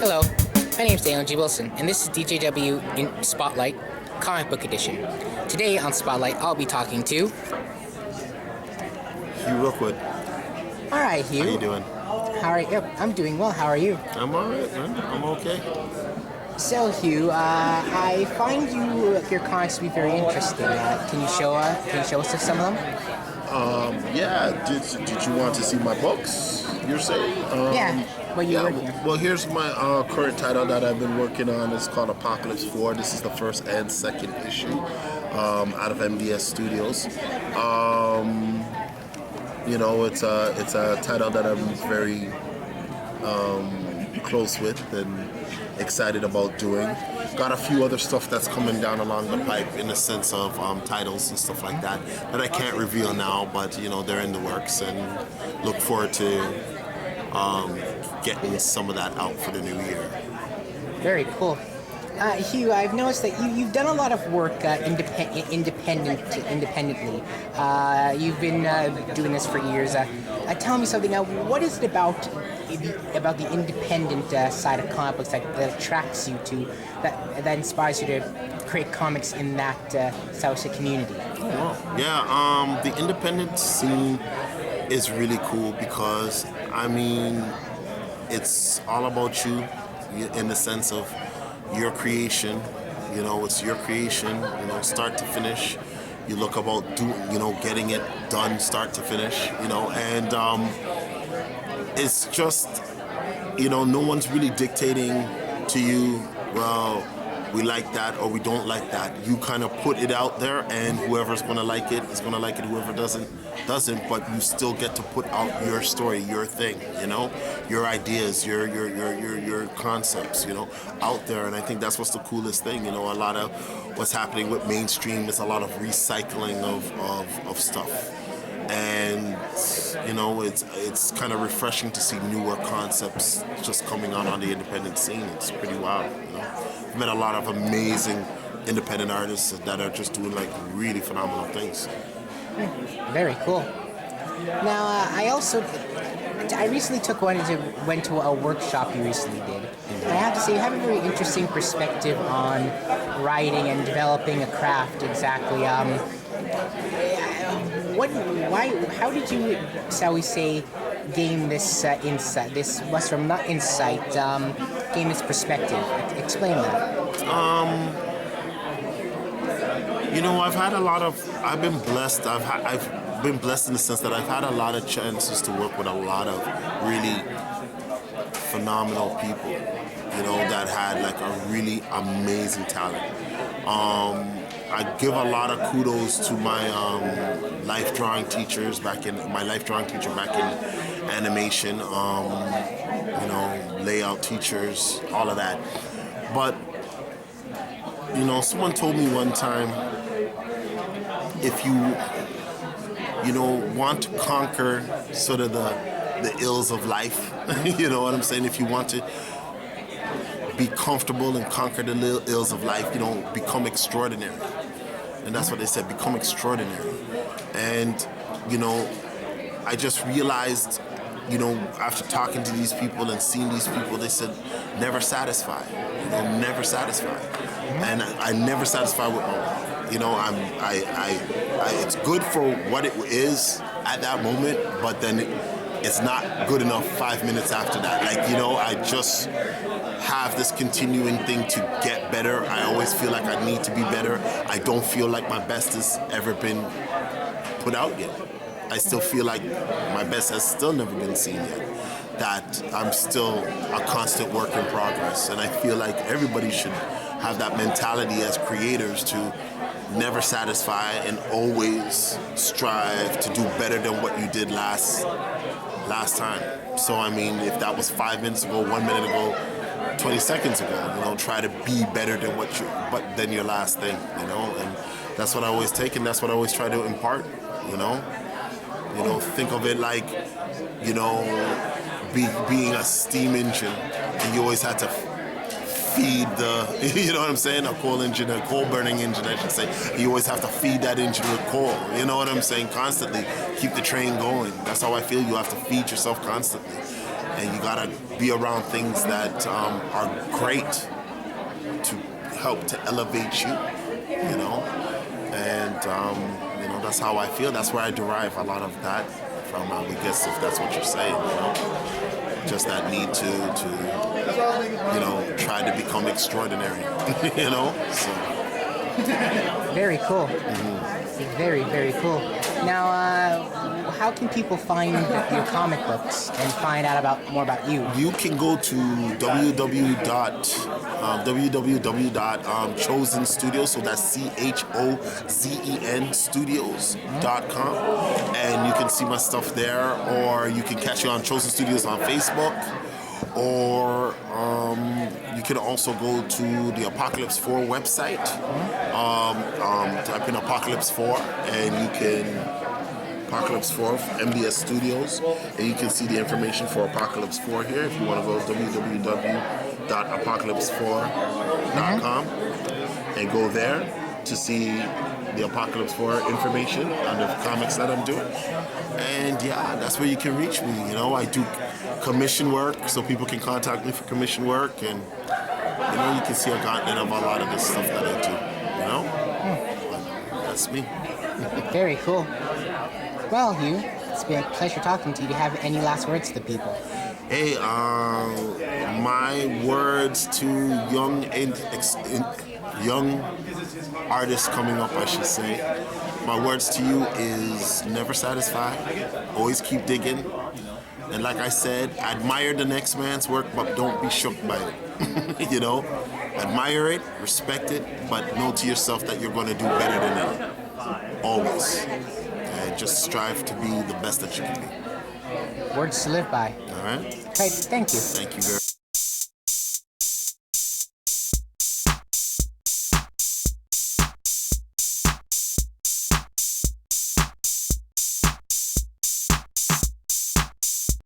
Hello, my name is Daniel G. Wilson, and this is DGAW in Spotlight, Comic Book Edition. Today on Spotlight, I'll be talking to... Hugh Rookwood. Alright, Hugh. How you doing? Alright, yep, I'm doing well. How are you? I'm alright, man. I'm okay. So, Hugh, I find your comics to be very interesting. Can you show us some of them? Yeah. Did you want to see my books? You're saying? Yeah. What you working on? Well, here's my current title that I've been working on. It's called Apocalypse 4. This is the first and second issue out of MDS Studios. It's a title that I'm very close with and excited about doing. Got a few other stuff that's coming down along the pipe in the sense of titles and stuff like that I can't reveal now, but they're in the works, and look forward to getting some of that out for the new year. Very cool. Hugh, I've noticed that you've done a lot of work independently. You've been doing this for years. Tell me something. What is it about the independent side of comic books that attracts you to, that inspires you to create comics in that South community? Oh, wow. Yeah, the independent scene is really cool because, it's all about you in the sense of your creation. It's your creation, start to finish. You look about getting it done start to finish, and it's just, no one's really dictating to you, well, we like that or we don't like that. You kind of put it out there, and whoever's going to like it is going to like it. Whoever doesn't, but you still get to put out your story, your thing, your ideas, your concepts, out there. And I think that's what's the coolest thing. A lot of what's happening with mainstream is a lot of recycling of stuff. And it's kind of refreshing to see newer concepts just coming out on the independent scene. It's pretty wild. I've met a lot of amazing independent artists that are just doing really phenomenal things. Very cool. Now, I recently went to a workshop you recently did. And I have to say, you have a very interesting perspective on writing and developing a craft. Exactly. How did you, shall we say, gain this insight? This was from not insight, gain this perspective. Explain that. I've been blessed. I've been blessed in the sense that I've had a lot of chances to work with a lot of really phenomenal people, that had a really amazing talent. I give a lot of kudos to my life drawing teachers back in animation, layout teachers, all of that. But someone told me one time, if you want to conquer sort of the ills of life, you know what I'm saying? If you want to be comfortable and conquer the ills of life, become extraordinary. And that's what they said, become extraordinary. And, I just realized, after talking to these people and seeing these people, they said, never satisfied, never satisfied. And I never satisfied with my work. It's good for what it is at that moment, but then it's not good enough 5 minutes after that. I just have this continuing thing to get better. I always feel like I need to be better. I don't feel like my best has ever been put out yet. I still feel like my best has still never been seen yet. That I'm still a constant work in progress. And I feel like everybody should have that mentality as creators to never satisfy and always strive to do better than what you did last time. So if that was 5 minutes ago, 1 minute ago, 20 seconds ago, try to be better than your last thing, and that's what I always take, and that's what I always try to impart, think of it like, being a steam engine, and you always had to feed the, a coal burning engine, I should say. You always have to feed that engine with coal, constantly keep the train going. That's how I feel. You have to feed yourself constantly. and you gotta be around things that are great to help to elevate you, you know. And you know, that's how I feel. That's where I derive a lot of that from. I guess if that's what you're saying, you know, just that need to you know, try to become extraordinary, you know. So. Very cool. Very, very cool. Now, how can people find your comic books and find out more about you? You can go to www.chosen studios, so that's CHOZEN studios.com, and you can see my stuff there, or you can catch me on Chosen Studios on Facebook, or you can also go to the Apocalypse 4 website, type in Apocalypse 4, and you can Apocalypse 4 MBS Studios, and you can see the information for Apocalypse 4 here. If you want to go to www.apocalypse4.com and go there to see the Apocalypse 4 information on the comics that I'm doing. And yeah, that's where you can reach me. You know, I do commission work, so people can contact me for commission work, and you know, you can see a gauntlet of a lot of the stuff that I do. You know, but that's me. Very cool. Well, Hugh, it's been a pleasure talking to you. Do you have any last words to the people? Hey, my words to young artists coming up, I should say. My words to you is never satisfied. Always keep digging. And like I said, admire the next man's work, but don't be shook by it. You know, admire it, respect it, but know to yourself that you're going to do better than it. Always. And just strive to be the best that you can be. Words to live by. All right? Right, thank you. Thank you very much.